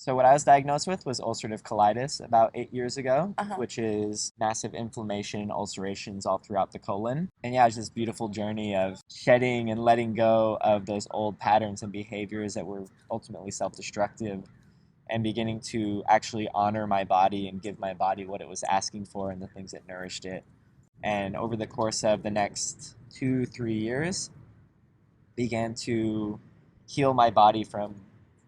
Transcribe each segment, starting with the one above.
So what I was diagnosed with was ulcerative colitis about 8 years ago, Uh-huh. which is massive inflammation and ulcerations all throughout the colon. And yeah, it's this beautiful journey of shedding and letting go of those old patterns and behaviors that were ultimately self-destructive and beginning to actually honor my body and give my body what it was asking for and the things that nourished it. And over the course of the next 2-3 years, began to heal my body from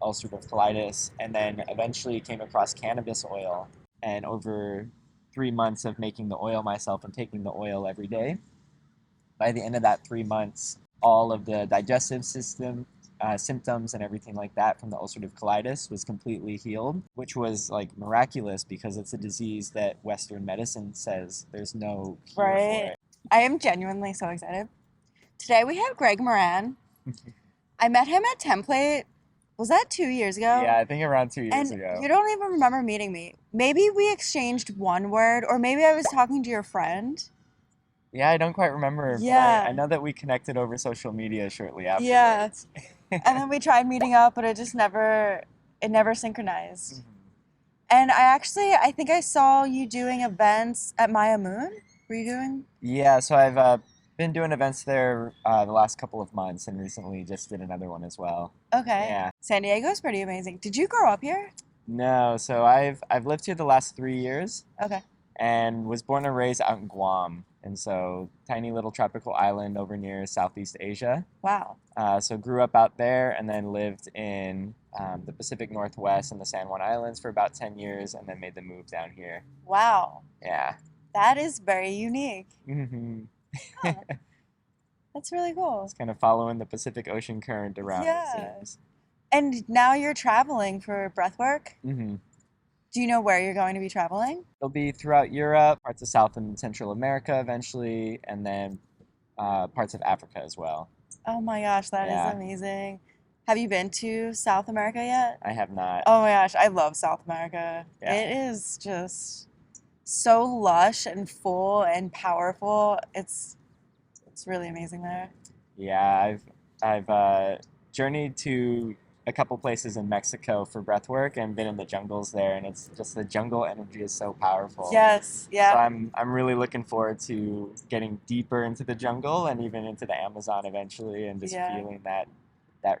ulcerative colitis, and then eventually came across cannabis oil. And over 3 months of making the oil myself and taking the oil every day, by the end of that 3 months, all of the digestive system symptoms and everything like that from the ulcerative colitis was completely healed, which was like miraculous because it's a disease that Western medicine says there's no cure for Right. it. I am genuinely so excited. Today we have Greg Moran. I met him at Template. Was that 2 years ago? Yeah, I think around 2 years And ago. you don't even remember meeting me. Maybe we exchanged one word, or maybe I was talking to your friend. Yeah, I don't quite remember. Yeah. But I know that we connected over social media shortly Yeah. afterwards. And then we tried meeting up, but it never synchronized. And I think I saw you doing events at Maya Moon. Were you doing? Yeah, so I've been doing events there the last couple of months and recently just did another one as well. Okay. Yeah. San Diego's pretty amazing. Did you grow up here? No, so I've lived here the last 3 years Okay. and was born and raised out in Guam. And so tiny little tropical island over near Southeast Asia. Wow. So grew up out there and then lived in the Pacific Northwest and the San Juan Islands for about 10 years and then made the move down here. Wow. Yeah. That is very unique. hmm Huh. That's really cool. It's kind of following the Pacific Ocean current around, Yeah. it seems. And now you're traveling for Breathwork. hmm Do you know where you're going to be traveling? It'll be throughout Europe, parts of South and Central America eventually, and then parts of Africa as well. Oh my gosh, that is Yeah. amazing. Have you been to South America yet? I have not. Oh my gosh, I love South America. Yeah. It is just so lush and full and powerful. It's really amazing there. Yeah, I've journeyed to a couple places in Mexico for breath work and been in the jungles there, and it's just the jungle energy is so powerful. Yes, So yeah. I'm really looking forward to getting deeper into the jungle and even into the Amazon eventually, and just Yeah. feeling that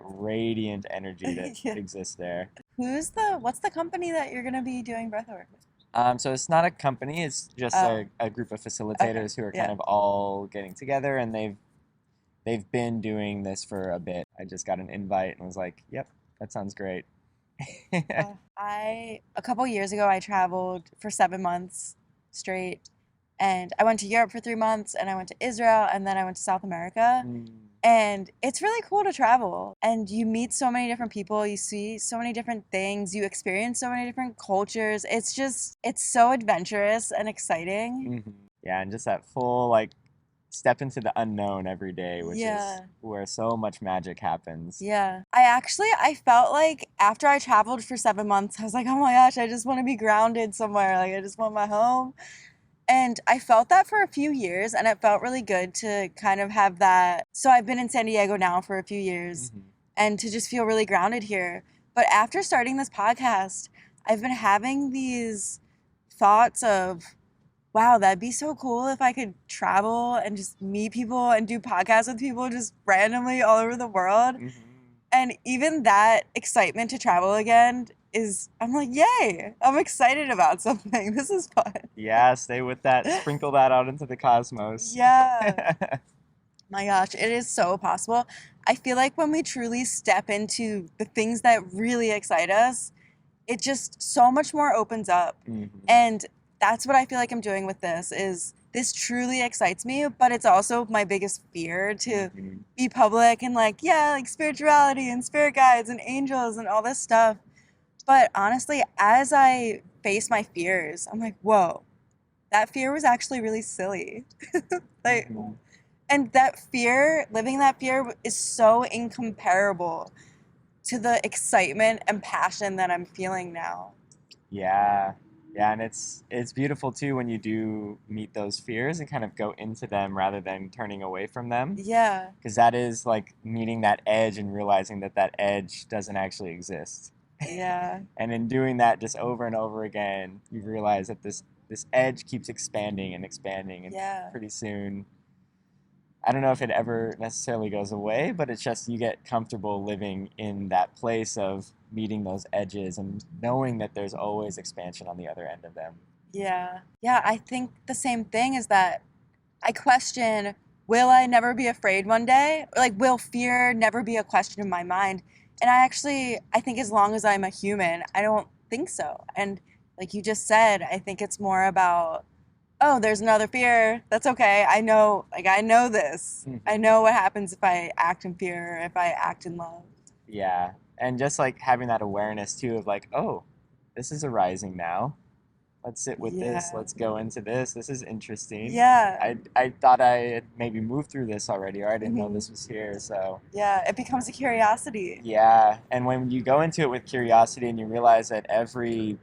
radiant energy that Yeah. exists there. What's the company that you're gonna be doing breathwork with? So it's not a company; it's just Oh. a group of facilitators who are Yeah. kind of all getting together, and they've been doing this for a bit. I just got an invite and was like, "Yep, that sounds great." A couple years ago, I traveled for 7 months straight, and I went to Europe for 3 months, and I went to Israel, and then I went to South America. And it's really cool to travel, and you meet so many different people, you see so many different things, you experience so many different cultures. It's so adventurous and exciting. Yeah, and just that full like step into the unknown every day, which is Yeah. where so much magic happens. Yeah. I felt like after I traveled for 7 months, I was like, oh my gosh, I just want to be grounded somewhere. Like, I just want my home. And I felt that for a few years, and it felt really good to kind of have that. So I've been in San Diego now for a few years, and to just feel really grounded here. But after starting this podcast, I've been having these thoughts of, wow, that'd be so cool if I could travel and just meet people and do podcasts with people just randomly all over the world. And even that excitement to travel again I'm like, yay, I'm excited about something. This is fun. Yeah, stay with that. Sprinkle that out into the cosmos. Yeah. My gosh, it is so possible. I feel like when we truly step into the things that really excite us, it just so much more opens up. And that's what I feel like I'm doing with this truly excites me, but it's also my biggest fear to be public and like spirituality and spirit guides and angels and all this stuff. But honestly, as I face my fears, I'm like, whoa, that fear was actually really silly. Like, and living that fear is so incomparable to the excitement and passion that I'm feeling now. Yeah, and it's beautiful too when you do meet those fears and kind of go into them rather than turning away from them. Yeah. Because that is like meeting that edge and realizing that edge doesn't actually exist. Yeah. And in doing that just over and over again, you realize that this edge keeps expanding and expanding, and Yeah. pretty soon, I don't know if it ever necessarily goes away, but it's just you get comfortable living in that place of meeting those edges and knowing that there's always expansion on the other end of them. Yeah. Yeah, I think the same thing is that I question, will I never be afraid one day? Like, will fear never be a question in my mind? And I think as long as I'm a human, I don't think so. And like you just said, I think it's more about, oh, there's another fear. That's okay. I know this. I Mhm. know what happens if I act in fear or if I act in love. Yeah. And just like having that awareness too of like, oh, this is arising now. Let's sit with this. Yeah. Let's go into this. This is interesting. Yeah. I thought I had maybe moved through this already, or I didn't know Hmm. this was here. So, Yeah. It becomes a curiosity. yeah. And when you go into it with curiosity and you realize that every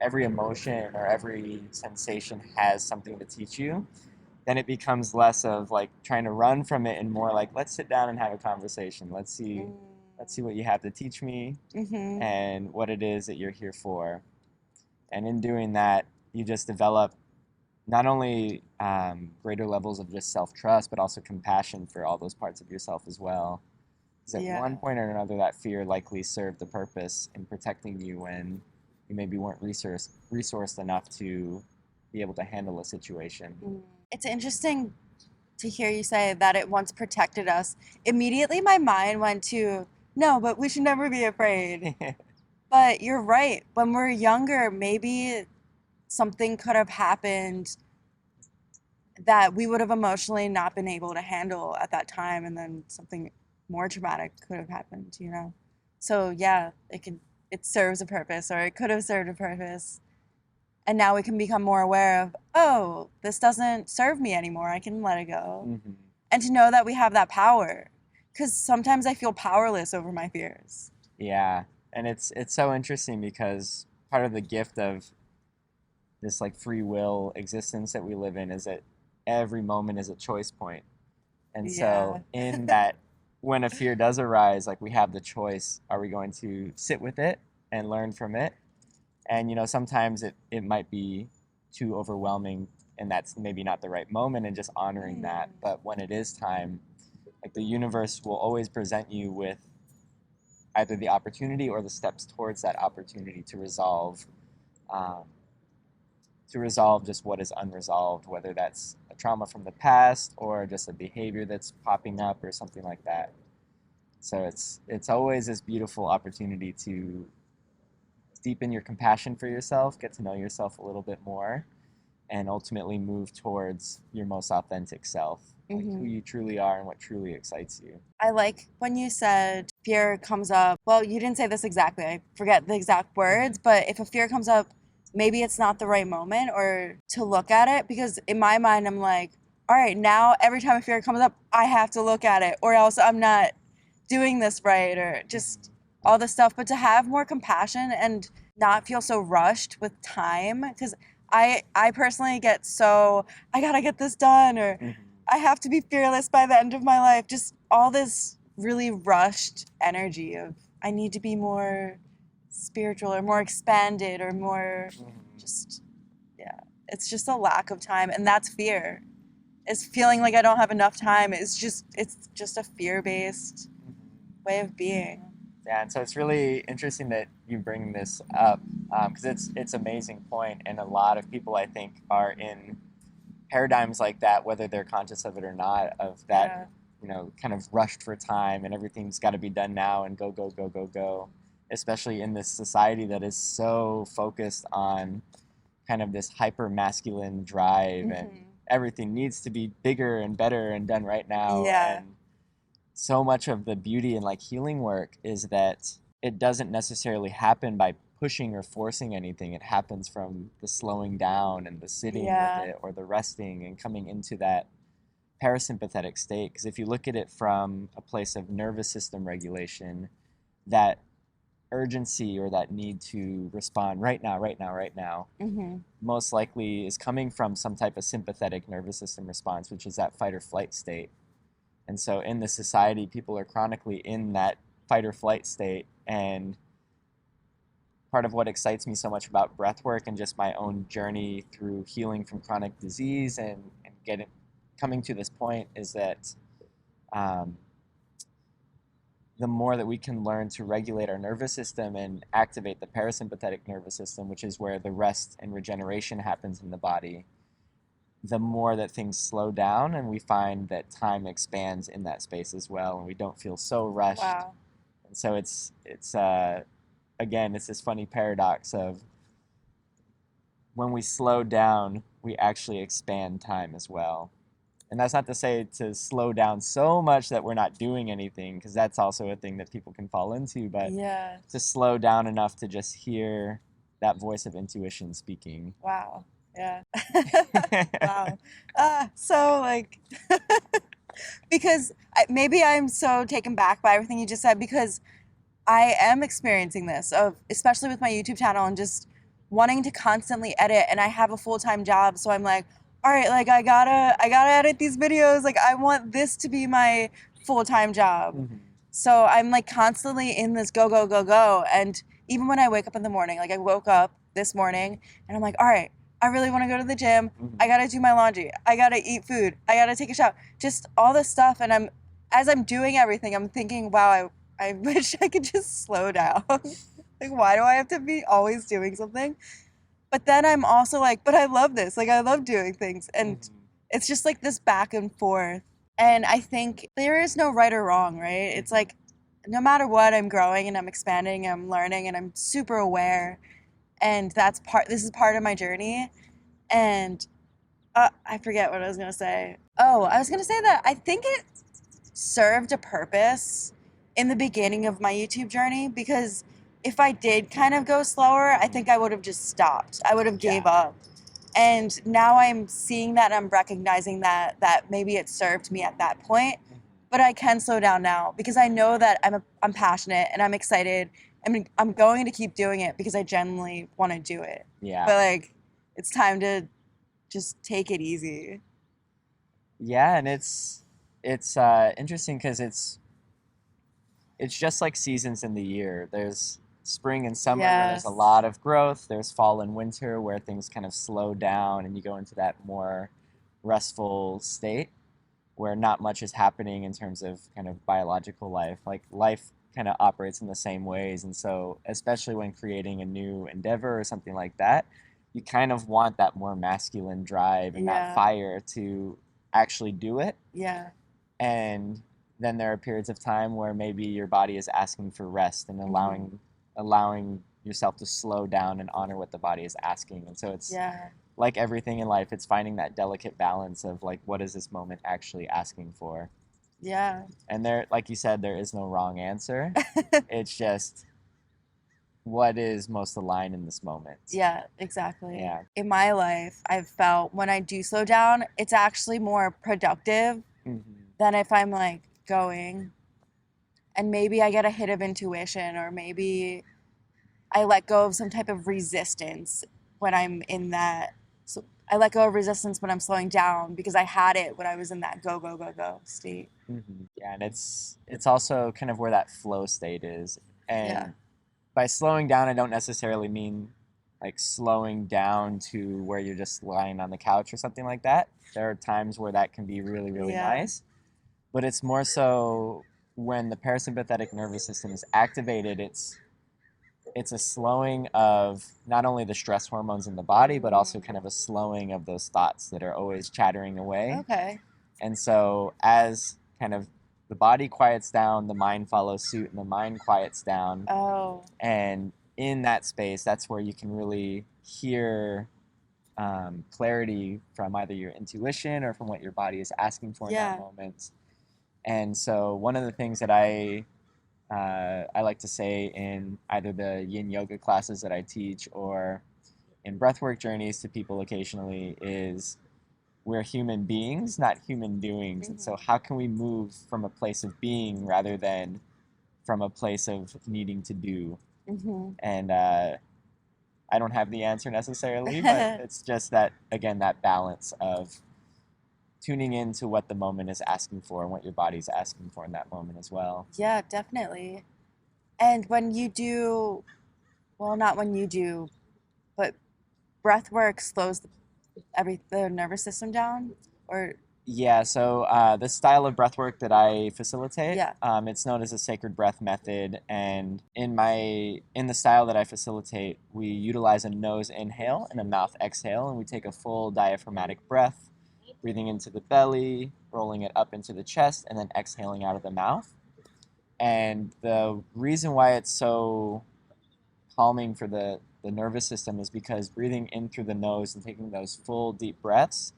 emotion or every sensation has something to teach you, then it becomes less of like trying to run from it and more like let's sit down and have a conversation. Let's see what you have to teach me Mm-hmm. and what it is that you're here for. And in doing that, you just develop not only greater levels of just self trust, but also compassion for all those parts of yourself as well. Because at Yeah. one point or another, that fear likely served the purpose in protecting you when you maybe weren't resourced enough to be able to handle a situation. It's interesting to hear you say that it once protected us. Immediately, my mind went to, no, but we should never be afraid. But you're right. When we're younger, maybe something could have happened that we would have emotionally not been able to handle at that time, and then something more traumatic could have happened, you know? So, yeah, it serves a purpose, or it could have served a purpose. And now we can become more aware of, oh, this doesn't serve me anymore. I can let it go. Mm-hmm. And to know that we have that power. Because sometimes I feel powerless over my fears. Yeah, and it's so interesting because part of the gift of this like free will existence that we live in is that every moment is a choice point. And Yeah. so in that when a fear does arise, like we have the choice, are we going to sit with it and learn from it? And sometimes it might be too overwhelming and that's maybe not the right moment and just honoring that. But when it is time, like the universe will always present you with either the opportunity or the steps towards that opportunity um, to resolve just what is unresolved, whether that's a trauma from the past or just a behavior that's popping up or something like that. So it's always this beautiful opportunity to deepen your compassion for yourself, get to know yourself a little bit more, and ultimately move towards your most authentic self, like who you truly are and what truly excites you. I like when you said fear comes up. Well, you didn't say this exactly. I forget the exact words, but if a fear comes up, maybe it's not the right moment or to look at it, because in my mind I'm like, all right, now every time a fear comes up, I have to look at it or else I'm not doing this right, or just all this stuff. But to have more compassion and not feel so rushed with time, because I personally get so, I gotta get this done, or I have to be fearless by the end of my life. Just all this really rushed energy of I need to be more spiritual or more expanded or more just, yeah. It's just a lack of time, and that's fear. It's feeling like I don't have enough time. It's just a fear-based way of being. Yeah, and so it's really interesting that you bring this up because it's amazing point, and a lot of people I think are in paradigms like that, whether they're conscious of it or not, of that kind of rushed for time and everything's got to be done now and go go go go go, especially in this society that is so focused on kind of this hyper masculine drive and everything needs to be bigger and better and done right now. Yeah. And so much of the beauty and like healing work is that it doesn't necessarily happen by pushing or forcing anything. It happens from the slowing down and the sitting Yeah. with it or the resting and coming into that parasympathetic state. Because if you look at it from a place of nervous system regulation, that urgency or that need to respond right now, right now, right now, most likely is coming from some type of sympathetic nervous system response, which is that fight or flight state. And so in the society, people are chronically in that fight or flight state, and part of what excites me so much about breathwork and just my own journey through healing from chronic disease and coming to this point is that um, the more that we can learn to regulate our nervous system and activate the parasympathetic nervous system, which is where the rest and regeneration happens in the body, the more that things slow down and we find that time expands in that space as well, and we don't feel so rushed. Wow. And so it's again, it's this funny paradox of when we slow down, we actually expand time as well. And that's not to say to slow down so much that we're not doing anything, because that's also a thing that people can fall into, but Yeah. to slow down enough to just hear that voice of intuition speaking. Wow. Yeah. Wow. So like, because maybe I'm so taken back by everything you just said, because I am experiencing this, of especially with my YouTube channel and just wanting to constantly edit, and I have a full-time job, so I'm like, all right, like I gotta edit these videos, like I want this to be my full-time job. Mm-hmm. So I'm like constantly in this go, go, go, go. And even when I wake up in the morning, like I woke up this morning and I'm like, all right, I really want to go to the gym. Mm-hmm. I gotta do my laundry. I gotta eat food. I gotta take a shower. Just all this stuff. And as I'm doing everything, I'm thinking, wow, I wish I could just slow down. Like, why do I have to be always doing something? But then I'm also like, but I love this. Like, I love doing things. And it's just like this back and forth. And I think there is no right or wrong, right? It's like, no matter what, I'm growing and I'm expanding, I'm learning, and I'm super aware. And this is part of my journey. And I forget what I was going to say. Oh, I was going to say that I think it served a purpose in the beginning of my YouTube journey, because if I did kind of go slower, I think I would have just stopped. I would have gave up. And now I'm seeing that, and I'm recognizing that maybe it served me at that point, but I can slow down now because I know that I'm passionate and I'm excited. I mean, I'm going to keep doing it because I genuinely want to do it. Yeah. But like, it's time to just take it easy. Yeah, and it's interesting because it's just like seasons in the year. There's spring and summer where there's a lot of growth. There's fall and winter where things kind of slow down and you go into that more restful state where not much is happening in terms of kind of biological life. Like life kind of operates in the same ways. And so especially when creating a new endeavor or something like that, you kind of want that more masculine drive and that fire to actually do it. Yeah. And then there are periods of time where maybe your body is asking for rest and allowing yourself to slow down and honor what the body is asking. And so it's like everything in life, it's finding that delicate balance of like, what is this moment actually asking for? Yeah. And there, like you said, there is no wrong answer. It's just what is most aligned in this moment. Yeah, exactly. Yeah. In my life, I've felt when I do slow down, it's actually more productive than if I'm like going and maybe I get a hit of intuition, or maybe I let go of some type of resistance when I'm in that. So I let go of resistance when I'm slowing down because I had it when I was in that go, go, go, go state. Yeah, and it's also kind of where that flow state is. And by slowing down, I don't necessarily mean like slowing down to where you're just lying on the couch or something like that. There are times where that can be really, really nice. But it's more so when the parasympathetic nervous system is activated, it's a slowing of not only the stress hormones in the body, but also kind of a slowing of those thoughts that are always chattering away. Okay. And so as kind of the body quiets down, the mind follows suit, and the mind quiets down. Oh. And in that space, that's where you can really hear clarity from either your intuition or from what your body is asking for in that moment. And so one of the things that I like to say in either the yin yoga classes that I teach or in breathwork journeys to people occasionally is we're human beings, not human doings. And so how can we move from a place of being rather than from a place of needing to do? And I don't have the answer necessarily, but it's just that, again, that balance of tuning into what the moment is asking for and what your body's asking for in that moment as well. Yeah, definitely. And when well, not when you do, but breath work slows the nervous system down, or Yeah, so the style of breath work that I facilitate, yeah. it's known as a sacred breath method. And in the style that I facilitate, we utilize a nose inhale and a mouth exhale, and we take a full diaphragmatic breath, breathing into the belly, rolling it up into the chest, and then exhaling out of the mouth. And the reason why it's so calming for the nervous system is because breathing in through the nose and taking those full deep breaths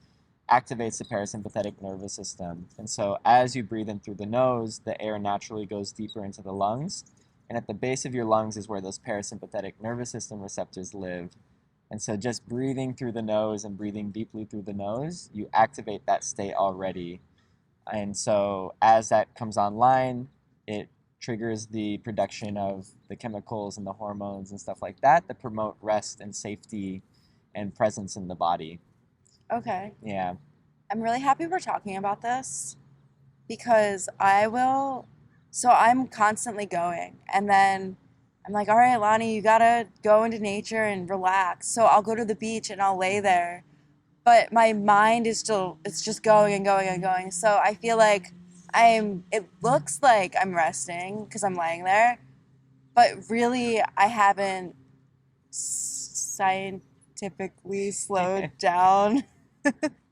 activates the parasympathetic nervous system. And so as you breathe in through the nose, the air naturally goes deeper into the lungs. And at the base of your lungs is where those parasympathetic nervous system receptors live. And so just breathing through the nose and breathing deeply through the nose, you activate that state already. And so as that comes online, it triggers the production of the chemicals and the hormones and stuff like that that promote rest and safety and presence in the body. Okay. Yeah. I'm really happy we're talking about this because so I'm constantly going. And then I'm like, all right, Lonnie, you gotta go into nature and relax. So I'll go to the beach and I'll lay there. But my mind it's just going and going and going. So I feel like it looks like I'm resting because I'm laying there. But really, I haven't scientifically slowed down.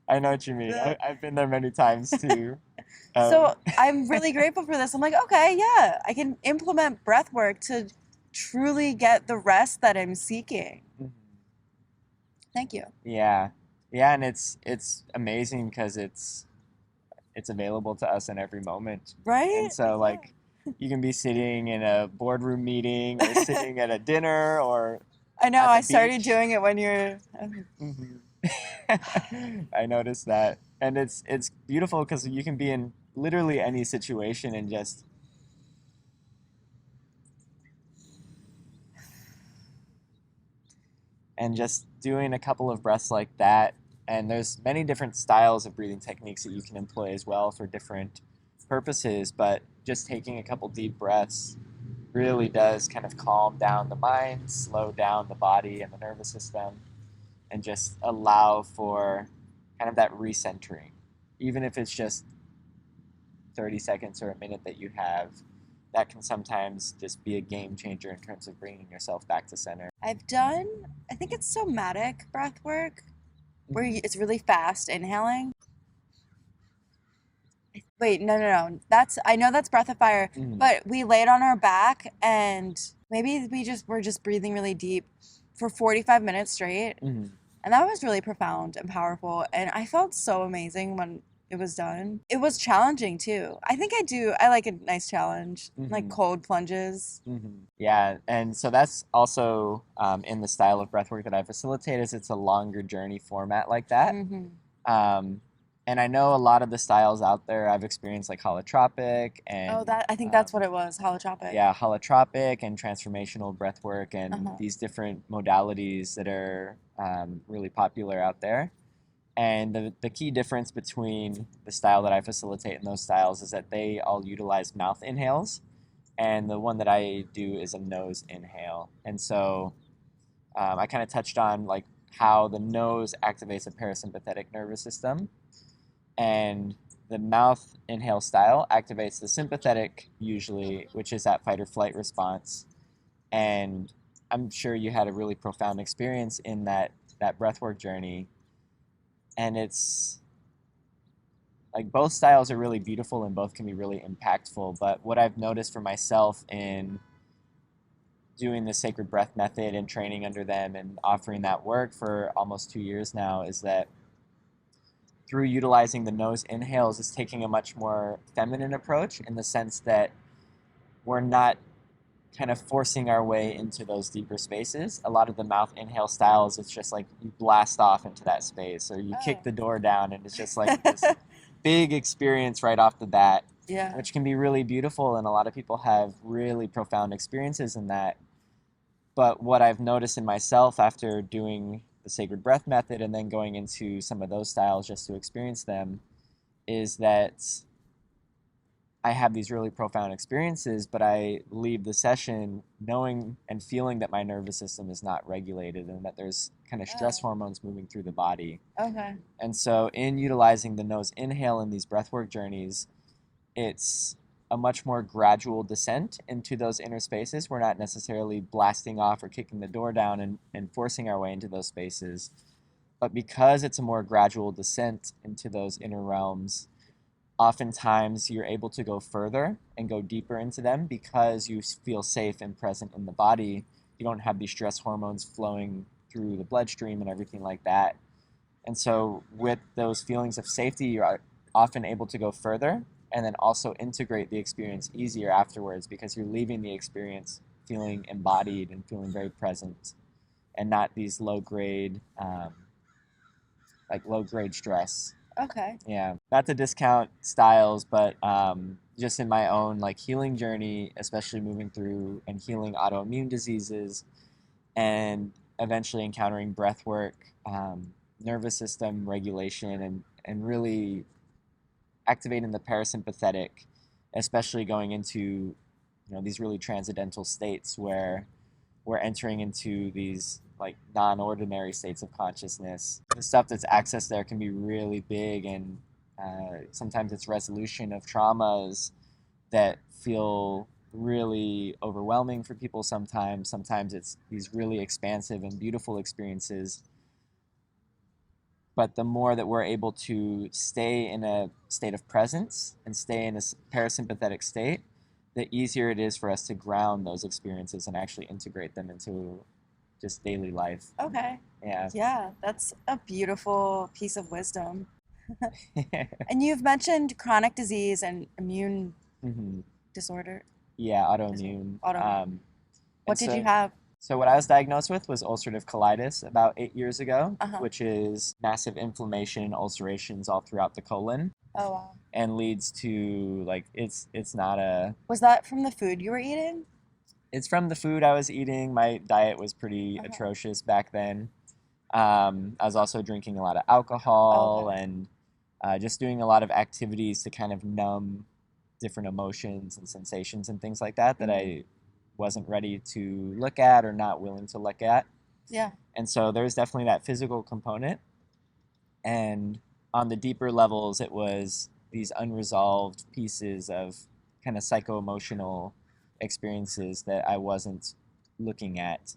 I know what you mean. I've been there many times too. So I'm really grateful for this. I'm like, okay, yeah, I can implement breath work to truly get the rest that I'm seeking. Thank you. Yeah, yeah, and it's amazing because it's available to us in every moment. Right? And so like you can be sitting in a boardroom meeting or sitting at a dinner or I know, at the I started beach. doing it when you're. Mhm. I noticed that, and it's beautiful because you can be in literally any situation and just doing a couple of breaths like that. And there's many different styles of breathing techniques that you can employ as well for different purposes, but just taking a couple deep breaths really does kind of calm down the mind, slow down the body and the nervous system, and just allow for kind of that recentering. Even if it's just 30 seconds or a minute that you have, that can sometimes just be a game changer in terms of bringing yourself back to center. I've done, I think it's somatic breath work, where it's really fast inhaling. Wait, no. I know that's breath of fire, but we laid on our back and maybe we're just breathing really deep for 45 minutes straight. Mm-hmm. And that was really profound and powerful. And I felt so amazing when it was done. It was challenging too. I like a nice challenge, like cold plunges. Yeah, and so that's also in the style of breathwork that I facilitate. Is it's a longer journey format like that. Um, and I know a lot of the styles out there. I've experienced like holotropic and I think that's what it was, holotropic. yeah, holotropic and transformational breathwork and these different modalities that are really popular out there. And the key difference between the style that I facilitate and those styles is that they all utilize mouth inhales, and the one that I do is a nose inhale. And so I kind of touched on like how the nose activates the parasympathetic nervous system, and the mouth inhale style activates the sympathetic usually, which is that fight or flight response. And I'm sure you had a really profound experience in that breathwork journey. And it's like both styles are really beautiful and both can be really impactful. But what I've noticed for myself in doing the sacred breath method and training under them and offering that work for almost 2 years now is that through utilizing the nose inhales is taking a much more feminine approach in the sense that we're not kind of forcing our way into those deeper spaces. A lot of the mouth inhale styles, it's just like you blast off into that space or you kick the door down and it's just like this big experience right off the bat, which can be really beautiful. And a lot of people have really profound experiences in that. But what I've noticed in myself after doing the sacred breath method and then going into some of those styles just to experience them is that I have these really profound experiences, but I leave the session knowing and feeling that my nervous system is not regulated and that there's kind of stress hormones moving through the body. Okay. And so, in utilizing the nose inhale in these breathwork journeys, it's a much more gradual descent into those inner spaces. We're not necessarily blasting off or kicking the door down and forcing our way into those spaces. But because it's a more gradual descent into those inner realms, oftentimes you're able to go further and go deeper into them because you feel safe and present in the body. You don't have these stress hormones flowing through the bloodstream and everything like that. And so, with those feelings of safety, you're often able to go further and then also integrate the experience easier afterwards because you're leaving the experience feeling embodied and feeling very present and not these low grade stress. Okay. Yeah, not to discount styles, but just in my own like healing journey, especially moving through and healing autoimmune diseases, and eventually encountering breath work, nervous system regulation, and really activating the parasympathetic, especially going into these really transcendental states where we're entering into these like non-ordinary states of consciousness. The stuff that's accessed there can be really big, and sometimes it's resolution of traumas that feel really overwhelming for people. Sometimes it's these really expansive and beautiful experiences. But the more that we're able to stay in a state of presence and stay in a parasympathetic state, the easier it is for us to ground those experiences and actually integrate them into just daily life. Okay. Yeah. Yeah, that's a beautiful piece of wisdom. And you've mentioned chronic disease and immune disorder. Yeah, autoimmune. Autoimmune. What did you have? So what I was diagnosed with was ulcerative colitis about 8 years ago, Uh-huh. which is massive inflammation and ulcerations all throughout the colon. Oh, wow. And leads to like it's not a. Was that from the food you were eating? It's from the food I was eating. My diet was pretty atrocious back then. I was also drinking a lot of alcohol and just doing a lot of activities to kind of numb different emotions and sensations and things like that I wasn't ready to look at or not willing to look at. Yeah. And so there's definitely that physical component. And on the deeper levels, it was these unresolved pieces of kind of psycho-emotional experiences that I wasn't looking at.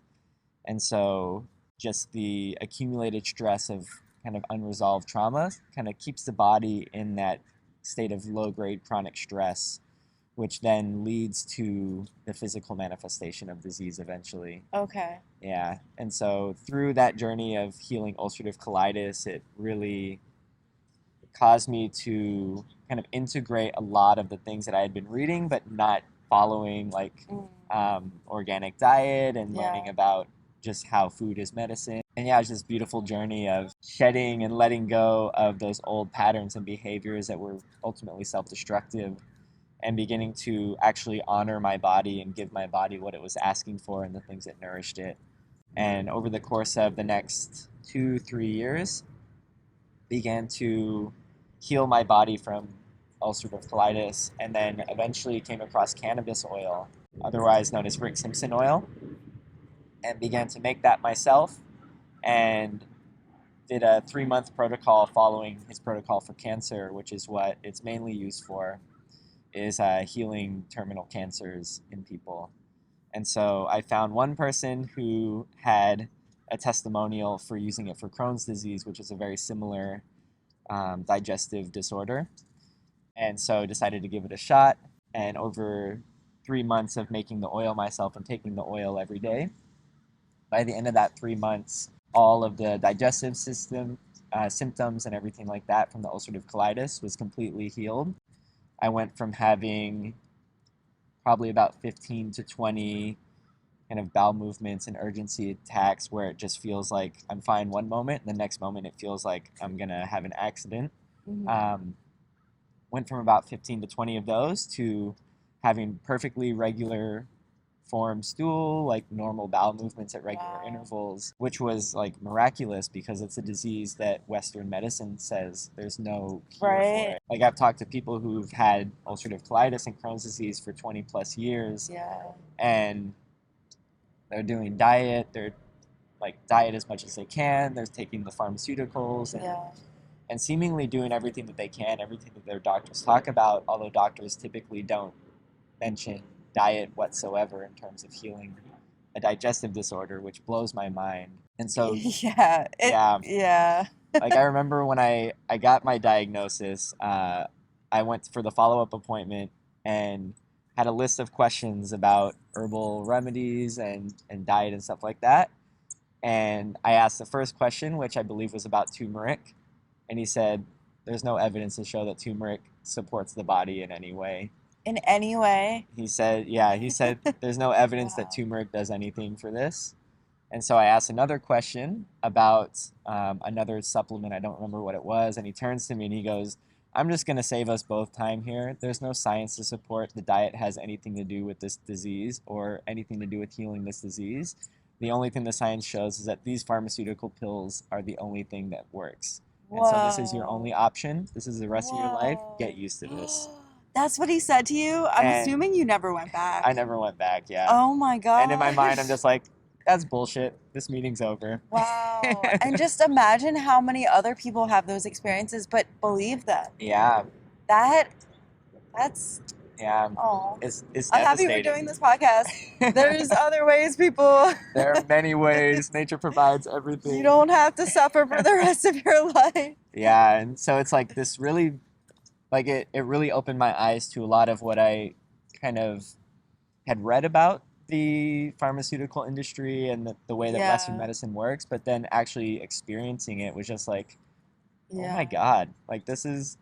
And so just the accumulated stress of kind of unresolved trauma kind of keeps the body in that state of low-grade chronic stress, which then leads to the physical manifestation of disease eventually. Okay. Yeah. And so through that journey of healing ulcerative colitis, it really caused me to kind of integrate a lot of the things that I had been reading, but not following like organic diet and learning about just how food is medicine. And yeah, it's this beautiful journey of shedding and letting go of those old patterns and behaviors that were ultimately self-destructive, and beginning to actually honor my body and give my body what it was asking for and the things that nourished it. And over the course of the next 2-3 years, began to heal my body from ulcerative colitis, and then eventually came across cannabis oil, otherwise known as Rick Simpson oil, and began to make that myself, and did a 3-month protocol following his protocol for cancer, which is what it's mainly used for, is healing terminal cancers in people. And so I found one person who had a testimonial for using it for Crohn's disease, which is a very similar digestive disorder. And so decided to give it a shot. And over 3 months of making the oil myself and taking the oil every day, by the end of that 3 months, all of the digestive system symptoms and everything like that from the ulcerative colitis was completely healed. I went from having probably about 15 to 20 kind of bowel movements and urgency attacks where it just feels like I'm fine one moment, and the next moment it feels like I'm going to have an accident. Went from about 15 to 20 of those to having perfectly regular form stool, like normal bowel movements at regular Wow. intervals, which was like miraculous because it's a disease that Western medicine says there's no cure for Right. it. Like I've talked to people who've had ulcerative colitis and Crohn's disease for 20 plus years, Yeah. and they're doing diet, they're like diet as much as they can, they're taking the pharmaceuticals and seemingly doing everything that they can, everything that their doctors talk about, although doctors typically don't mention diet whatsoever in terms of healing a digestive disorder, which blows my mind. And so, yeah. like I remember when I got my diagnosis, I went for the follow-up appointment and had a list of questions about herbal remedies and diet and stuff like that. And I asked the first question, which I believe was about turmeric. And he said, there's no evidence to show that turmeric supports the body in any way. In any way? He said, there's no evidence that turmeric does anything for this. And so I asked another question about another supplement. I don't remember what it was. And he turns to me and he goes, I'm just going to save us both time here. There's no science to support the diet has anything to do with this disease or anything to do with healing this disease. The only thing the science shows is that these pharmaceutical pills are the only thing that works. Whoa. And so this is your only option. This is the rest of your life. Get used to this. That's what he said to you? I'm assuming you never went back. I never went back, yeah. Oh my god. And in my mind, I'm just like, that's bullshit. This meeting's over. Wow. And just imagine how many other people have those experiences but believe them. Yeah. That's yeah. Oh. It's I'm happy we're doing this podcast. There's other ways, people. There are many ways. Nature provides everything. You don't have to suffer for the rest of your life. Yeah, and so it's like this really, like it really opened my eyes to a lot of what I kind of had read about the pharmaceutical industry and the way that Western medicine works, but then actually experiencing it was just like, oh my God, like this is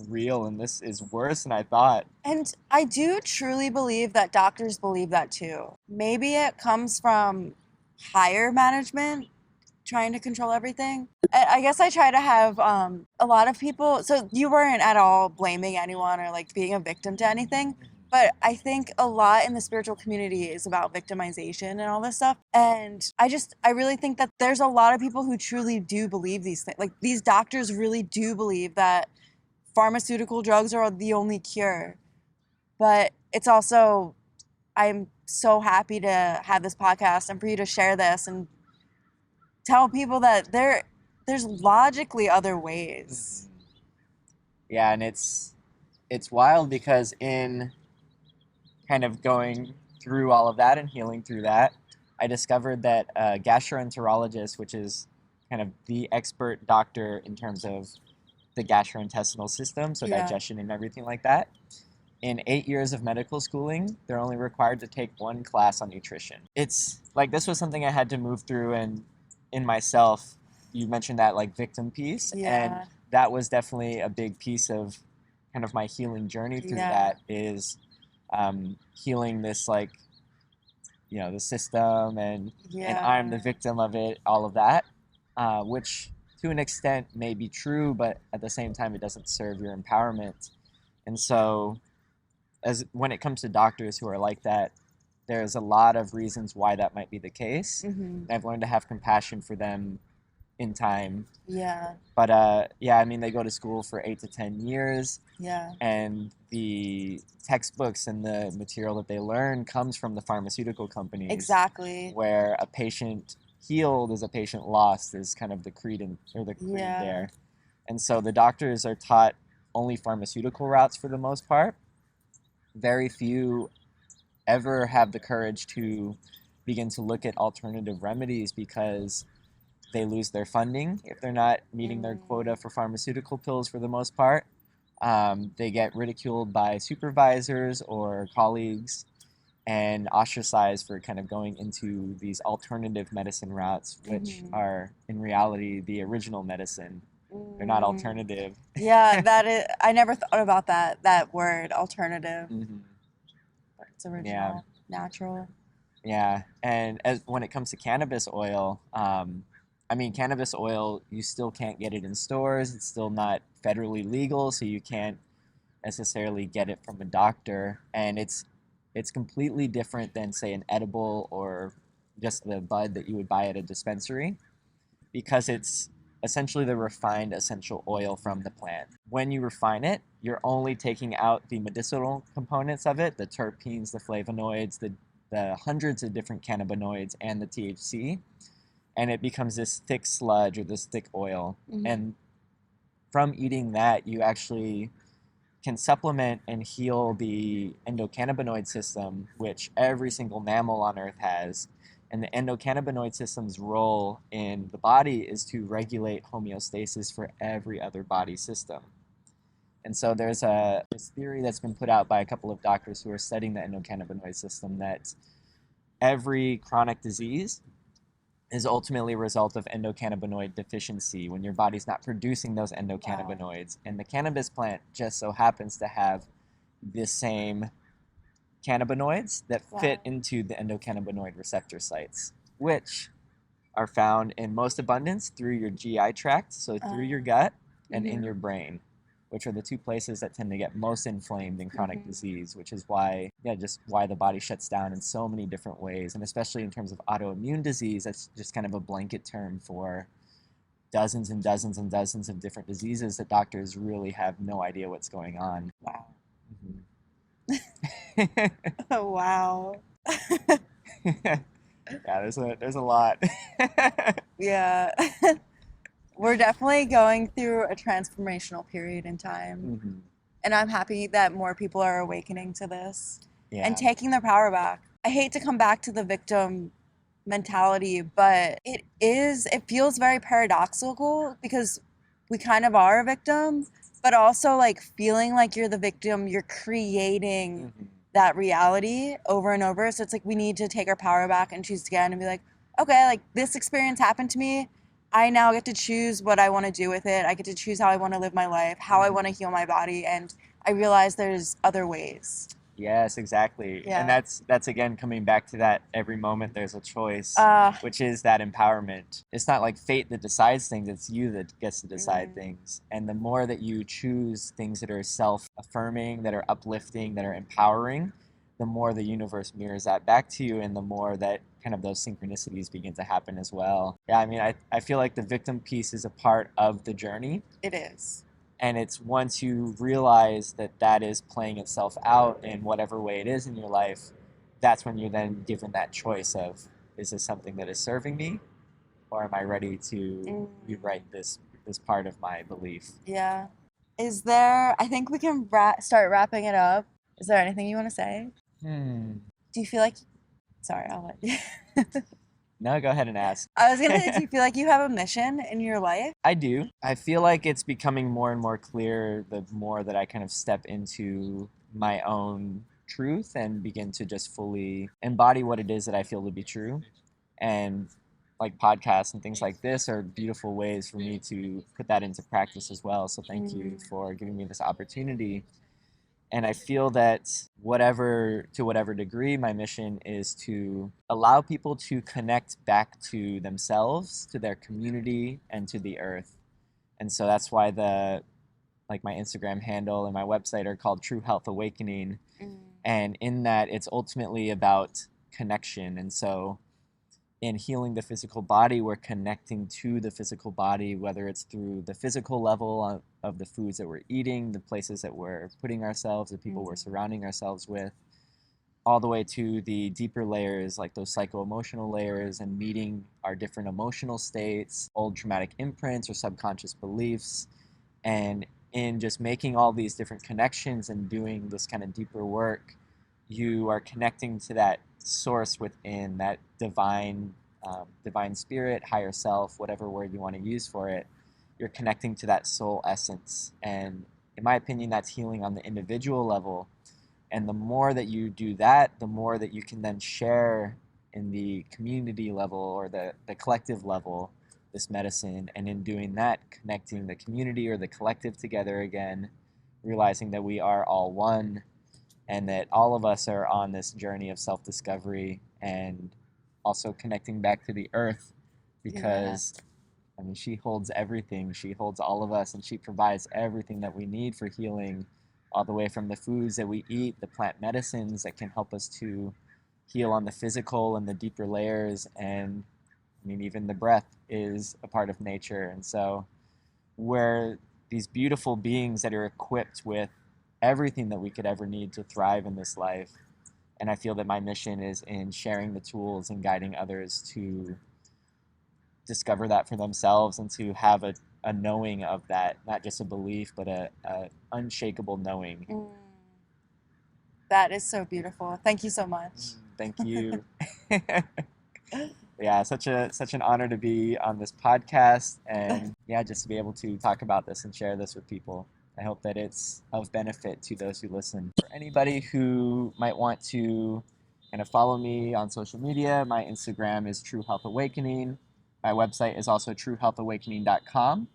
real and this is worse than I thought. And I do truly believe that doctors believe that too. Maybe it comes from higher management trying to control everything. I guess I try to have a lot of people, so you weren't at all blaming anyone or like being a victim to anything. But I think a lot in the spiritual community is about victimization and all this stuff. And I really think that there's a lot of people who truly do believe these things. Like these doctors really do believe that pharmaceutical drugs are the only cure. But it's also, I'm so happy to have this podcast and for you to share this and tell people that there's logically other ways. Yeah, and it's wild because in kind of going through all of that and healing through that, I discovered that a gastroenterologist, which is kind of the expert doctor in terms of the gastrointestinal system, so digestion and everything like that, in 8 years of medical schooling, they're only required to take one class on nutrition. It's like this was something I had to move through and in myself. You mentioned that like victim piece, and that was definitely a big piece of kind of my healing journey through that is healing this like, you know, the system and I'm the victim of it, all of that, which to an extent may be true, but at the same time it doesn't serve your empowerment. And so when it comes to doctors who are like that, there's a lot of reasons why that might be the case. And I've learned to have compassion for them in time. But I mean, they go to school for 8 to 10 years. And the textbooks and the material that they learn comes from the pharmaceutical companies. Exactly. Where a patient healed is a patient lost is kind of the creed there. And so the doctors are taught only pharmaceutical routes for the most part. Very few ever have the courage to begin to look at alternative remedies because they lose their funding if they're not meeting their quota for pharmaceutical pills for the most part. They get ridiculed by supervisors or colleagues and ostracized for kind of going into these alternative medicine routes, which are in reality the original medicine. They're not alternative. That is, I never thought about that word, alternative. It's original, natural. Yeah, and when it comes to cannabis oil, I mean, cannabis oil, you still can't get it in stores. It's still not federally legal, so you can't necessarily get it from a doctor. And it's It's completely different than, say, an edible or just the bud that you would buy at a dispensary, because it's essentially the refined essential oil from the plant. When you refine it, you're only taking out the medicinal components of it, the terpenes, the flavonoids, the hundreds of different cannabinoids, and the THC, and it becomes this thick sludge or this thick oil. Mhm. And from eating that, you actually can supplement and heal the endocannabinoid system, which every single mammal on Earth has. And the endocannabinoid system's role in the body is to regulate homeostasis for every other body system. And so there's this theory that's been put out by a couple of doctors who are studying the endocannabinoid system that every chronic disease is ultimately a result of endocannabinoid deficiency, when your body's not producing those endocannabinoids. Wow. And the cannabis plant just so happens to have the same cannabinoids that fit into the endocannabinoid receptor sites, which are found in most abundance through your GI tract, so through your gut, and in your brain, which are the two places that tend to get most inflamed in chronic disease, which is why, just why the body shuts down in so many different ways. And especially in terms of autoimmune disease, that's just kind of a blanket term for dozens and dozens and dozens of different diseases that doctors really have no idea what's going on. Wow. Mm-hmm. Wow. Yeah, there's a lot. Yeah. We're definitely going through a transformational period in time. Mm-hmm. And I'm happy that more people are awakening to this and Yeah. taking their power back. I hate to come back to the victim mentality, but it feels very paradoxical because we kind of are a victim, but also like feeling like you're the victim, you're creating that reality over and over. So it's like we need to take our power back and choose again and be like, okay, like this experience happened to me. I now get to choose what I want to do with it. I get to choose how I want to live my life, how I want to heal my body, and I realize there's other ways. Yes, exactly. Yeah. And that's again coming back to that every moment there's a choice, which is that empowerment. It's not like fate that decides things, it's you that gets to decide things. And the more that you choose things that are self-affirming, that are uplifting, that are empowering, the more the universe mirrors that back to you, and the more that kind of those synchronicities begin to happen as well. Yeah, I mean, I feel like the victim piece is a part of the journey. It is. And it's once you realize that that is playing itself out in whatever way it is in your life, that's when you're then given that choice of, is this something that is serving me, or am I ready to rewrite this part of my belief? Yeah. Is there, I think we can start wrapping it up. Is there anything you want to say? Do you feel like, sorry, I'll let you. No, go ahead and ask. I was going to say, do you feel like you have a mission in your life? I do. I feel like it's becoming more and more clear the more that I kind of step into my own truth and begin to just fully embody what it is that I feel to be true. And like podcasts and things like this are beautiful ways for me to put that into practice as well. So thank you for giving me this opportunity. And I feel that to whatever degree, my mission is to allow people to connect back to themselves, to their community, and to the earth. And so that's why my Instagram handle and my website are called True Health Awakening. And in that, it's ultimately about connection. And so in healing the physical body, we're connecting to the physical body, whether it's through the physical level of the foods that we're eating, the places that we're putting ourselves, the people we're surrounding ourselves with, all the way to the deeper layers, like those psycho-emotional layers, and meeting our different emotional states, old traumatic imprints or subconscious beliefs. And in just making all these different connections and doing this kind of deeper work, you are connecting to that source within, that divine spirit, higher self, whatever word you want to use for it. You're connecting to that soul essence. And in my opinion, that's healing on the individual level. And the more that you do that, the more that you can then share in the community level or the collective level this medicine. And in doing that, connecting the community or the collective together again, realizing that we are all one, and that all of us are on this journey of self-discovery, and also connecting back to the earth, because I mean, she holds everything. She holds all of us, and she provides everything that we need for healing all the way from the foods that we eat, the plant medicines that can help us to heal on the physical and the deeper layers. And I mean, even the breath is a part of nature. And so we're these beautiful beings that are equipped with everything that we could ever need to thrive in this life. And I feel that my mission is in sharing the tools and guiding others to discover that for themselves and to have a knowing of that, not just a belief, but a unshakable knowing. That is so beautiful. Thank you so much. Thank you. Yeah, such an honor to be on this podcast, and yeah, just to be able to talk about this and share this with people. I hope that it's of benefit to those who listen. For anybody who might want to kind of follow me on social media, my Instagram is truehealthawakening. My website is also truehealthawakening.com.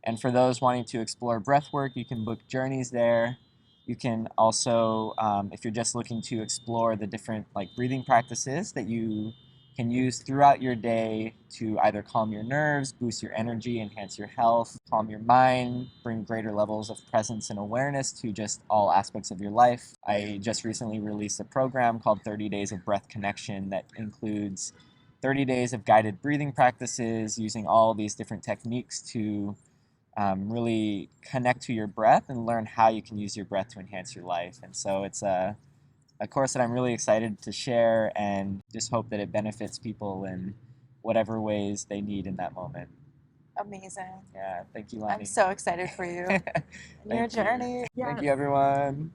And for those wanting to explore breathwork, you can book journeys there. You can also, if you're just looking to explore the different like breathing practices that you can use throughout your day to either calm your nerves, boost your energy, enhance your health, calm your mind, bring greater levels of presence and awareness to just all aspects of your life. I just recently released a program called 30 Days of Breath Connection that includes 30 days of guided breathing practices using all these different techniques to really connect to your breath and learn how you can use your breath to enhance your life. And so it's a course that I'm really excited to share and just hope that it benefits people in whatever ways they need in that moment. Amazing. Yeah, thank you, Lonnie. I'm so excited for you and your journey. Thank you, everyone.